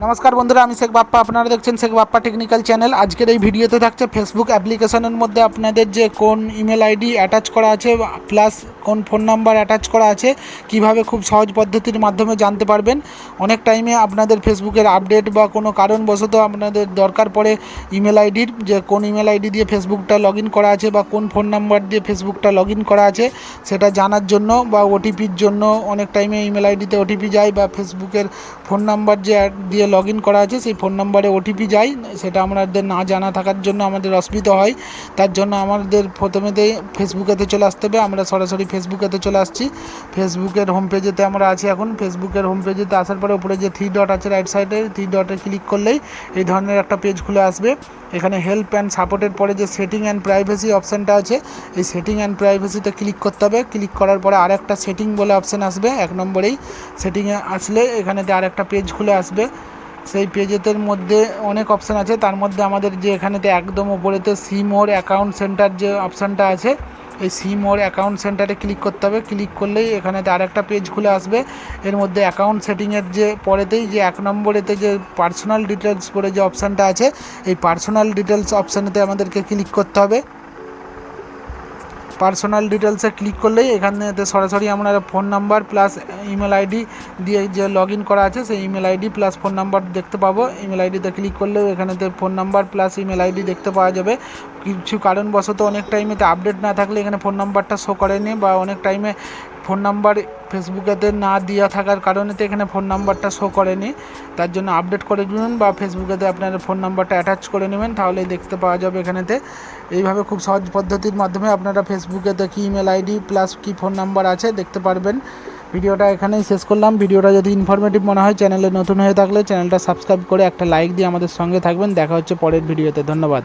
নমস্কার বন্ধুরা, আমি শেখ বাপ্পা। আপনারা দেখছেন শেখ বাপ্পা টেকনিক্যাল চ্যানেল। আজকের এই ভিডিওতে থাকছে ফেসবুক অ্যাপ্লিকেশনের মধ্যে আপনাদের যে কোন ইমেল আইডি অ্যাটাচ করা আছে প্লাস কোন ফোন নাম্বার অ্যাটাচ করা আছে কিভাবে খুব সহজ পদ্ধতির মাধ্যমে জানতে পারবেন। অনেক টাইমে আপনাদের ফেসবুকের আপডেট বা কোনো কারণবশত আপনাদের দরকার পড়ে ইমেল আইডির, যে কোন ইমেল আইডি দিয়ে ফেসবুকটা লগ ইন করা আছে বা কোন ফোন নাম্বার দিয়ে ফেসবুকটা লগ ইন করা আছে সেটা জানার জন্য বা ওটিপির জন্য। অনেক টাইমে ইমেল আইডিতে ওটিপি যায় বা ফেসবুকের ফোন নাম্বার যে দিয়ে লগ ইন করা আছে সেই ফোন নাম্বারে ওটিপি যায়, সেটা আমাদের না জানা থাকার জন্য আমাদের অসুবিধা হয়। তার জন্য আমাদের প্রথমেতেই ফেসবুকেতে চলে আসতে হবে। আমরা সরাসরি ফেসবুকেতে চলে আসছি। ফেসবুকের হোম পেজেতে আমরা আছি এখন। ফেসবুকের হোম পেজেতে আসার পরে উপরে যে থ্রি ডট আছে রাইট সাইডে, থ্রি ডটে ক্লিক করলেই এই ধরনের একটা পেজ খুলে আসবে। এখানে হেল্প অ্যান্ড সাপোর্টের পরে যে সেটিং অ্যান্ড প্রাইভেসি অপশানটা আছে, এই সেটিং অ্যান্ড প্রাইভেসিতে ক্লিক করতে হবে। ক্লিক করার পরে আরেকটা সেটিং বলে অপশান আসবে, এক নম্বরেই সেটিংয়ে আসলে এখানেতে আরেকটা পেজ খুলে আসবে। সেই পেজের মধ্যে অনেক অপশান আছে, তার মধ্যে আমাদের যে এখানেতে একদম ওপরেতে সি মোর অ্যাকাউন্ট সেন্টার যে অপশানটা আছে, এই সি মোর অ্যাকাউন্ট সেন্টারে ক্লিক করতে হবে। ক্লিক করলেই এখানেতে আরেকটা পেজ খুলে আসবে। এর মধ্যে অ্যাকাউন্ট সেটিংয়ের যে পরেতেই যে এক নম্বরেতে যে পার্সোনাল ডিটেলস বলে যে অপশানটা আছে, এই পার্সোনাল ডিটেলস অপশানেতে আমাদেরকে ক্লিক করতে হবে। পার্সোনাল ডিটেলসে ক্লিক করলেই এখানেতে সরাসরি আমরা phone number plus email ID দিয়ে যে লগ ইন করা আছে সেই email ID plus phone number দেখতে পাবো। ইমেল আইডিতে ক্লিক করলেও এখানেতে phone number plus email ID দেখতে পাওয়া যাবে। কিছু কারণবশত অনেক টাইমেতে আপডেট না থাকলে এখানে ফোন নাম্বারটা শো করেনি, বা অনেক টাইমে ফোন নাম্বার ফেসবুকেতে না দেওয়া থাকার কারণেতে এখানে ফোন নাম্বারটা শো করেনি। তার জন্য আপডেট করে নেবেন বা ফেসবুকেতে আপনার ফোন নাম্বারটা অ্যাটাচ করে নেবেন, তাহলেই দেখতে পাওয়া যাবে এখানেতে। এইভাবে খুব সহজ পদ্ধতির মাধ্যমে আপনারা ফেসবুকেতে কি ইমেল আইডি প্লাস কি ফোন নাম্বার আছে দেখতে পারবেন। ভিডিওটা এখানেই শেষ করলাম। ভিডিওটা যদি ইনফরমেটিভ মনে হয়, চ্যানেলে নতুন হয়ে থাকলে চ্যানেলটা সাবস্ক্রাইব করে একটা লাইক দিয়ে আমাদের সঙ্গে থাকবেন। দেখা হচ্ছে পরের ভিডিওতে। ধন্যবাদ।